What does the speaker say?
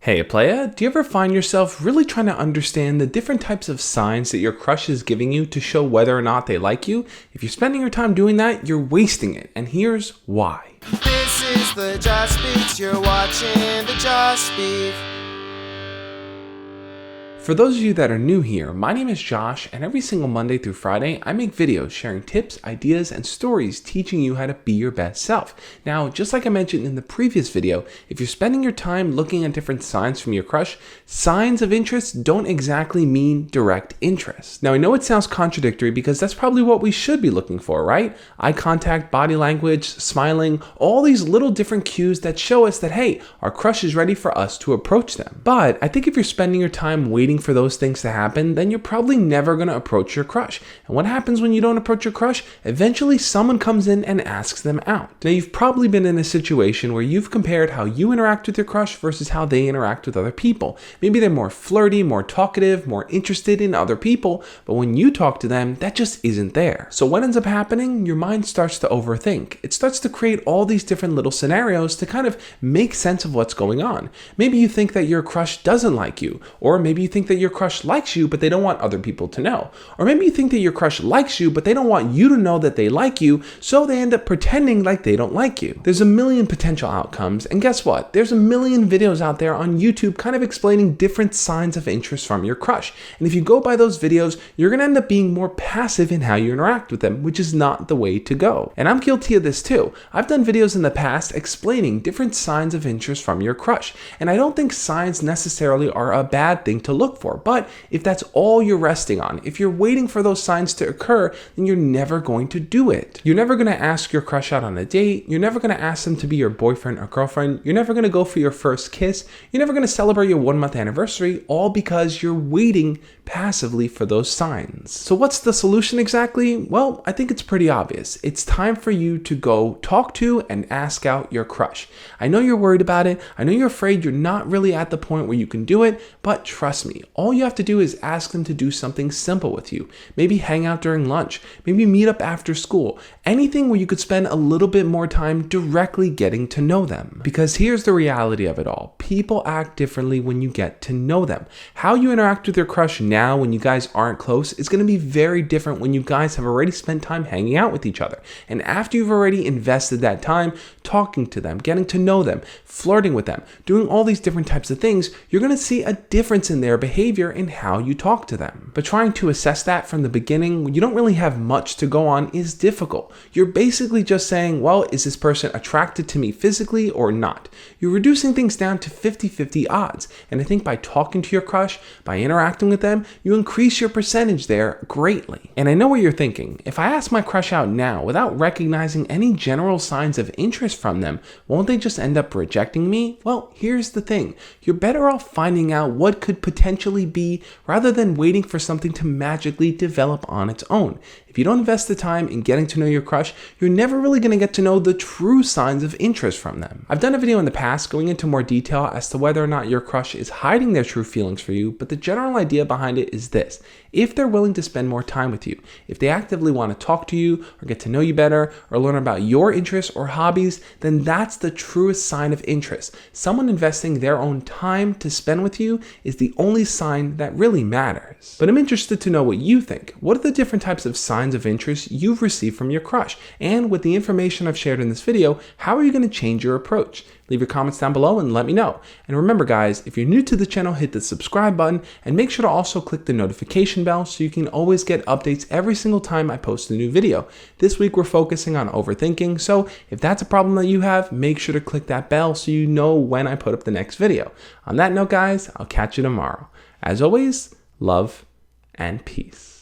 Hey playa, do you ever find yourself really trying to understand the different types of signs that your crush is giving you to show whether or not they like you? If you're spending your time doing that, you're wasting it, and here's why. This is the Josh Speaks, you're watching the Josh Speak. For those of you that are new here, my name is Josh, and every single Monday through Friday, I make videos sharing tips, ideas, and stories teaching you how to be your best self. Now, just like I mentioned in the previous video, if you're spending your time looking at different signs from your crush, signs of interest don't exactly mean direct interest. Now, I know it sounds contradictory because that's probably what we should be looking for, right? Eye contact, body language, smiling, all these little different cues that show us that, hey, our crush is ready for us to approach them. But I think if you're spending your time waiting for those things to happen, then you're probably never going to approach your crush. And what happens when you don't approach your crush? Eventually someone comes in and asks them out. Now, you've probably been in a situation where you've compared how you interact with your crush versus how they interact with other people. Maybe they're more flirty, more talkative, more interested in other people, but when you talk to them, that just isn't there. So what ends up happening? Your mind starts to overthink. It starts to create all these different little scenarios to kind of make sense of what's going on. Maybe you think that your crush doesn't like you, or maybe you think that your crush likes you, but they don't want other people to know. Or maybe you think that your crush likes you, but they don't want you to know that they like you, so they end up pretending like they don't like you. There's a million potential outcomes, and guess what? There's a million videos out there on YouTube kind of explaining different signs of interest from your crush. And if you go by those videos, you're going to end up being more passive in how you interact with them, which is not the way to go. And I'm guilty of this too. I've done videos in the past explaining different signs of interest from your crush, and I don't think signs necessarily are a bad thing to look for. But if that's all you're resting on, if you're waiting for those signs to occur, then you're never going to do it. You're never going to ask your crush out on a date. You're never going to ask them to be your boyfriend or girlfriend. You're never going to go for your first kiss. You're never going to celebrate your 1-month anniversary, all because you're waiting passively for those signs. So what's the solution exactly? Well, I think it's pretty obvious. It's time for you to go talk to and ask out your crush. I know you're worried about it. I know you're afraid you're not really at the point where you can do it, but trust me, all you have to do is ask them to do something simple with you. Maybe hang out during lunch, maybe meet up after school, anything where you could spend a little bit more time directly getting to know them. Because here's the reality of it all. People act differently when you get to know them. How you interact with your crush now when you guys aren't close is going to be very different when you guys have already spent time hanging out with each other. And after you've already invested that time talking to them, getting to know them, flirting with them, doing all these different types of things, you're going to see a difference in their behavior and how you talk to them. But trying to assess that from the beginning when you don't really have much to go on is difficult. You're basically just saying, well, is this person attracted to me physically or not? You're reducing things down to 50-50 odds. And I think by talking to your crush, by interacting with them, you increase your percentage there greatly. And I know what you're thinking. If I ask my crush out now without recognizing any general signs of interest from them, won't they just end up rejecting me? Well, here's the thing. You're better off finding out what could potentially be rather than waiting for something to magically develop on its own. If you don't invest the time in getting to know your crush, you're never really going to get to know the true signs of interest from them. I've done a video in the past going into more detail as to whether or not your crush is hiding their true feelings for you, but the general idea behind it is this. If they're willing to spend more time with you, if they actively want to talk to you or get to know you better or learn about your interests or hobbies, then that's the truest sign of interest. Someone investing their own time to spend with you is the only sign that really matters. But I'm interested to know what you think. What are the different types of signs of interest you've received from your crush? And with the information I've shared in this video, how are you going to change your approach? Leave your comments down below and let me know. And remember guys, if you're new to the channel, hit the subscribe button and make sure to also click the notification bell so you can always get updates every single time I post a new video. This week we're focusing on overthinking, so if that's a problem that you have, make sure to click that bell so you know when I put up the next video. On that note guys, I'll catch you tomorrow. As always, love and peace.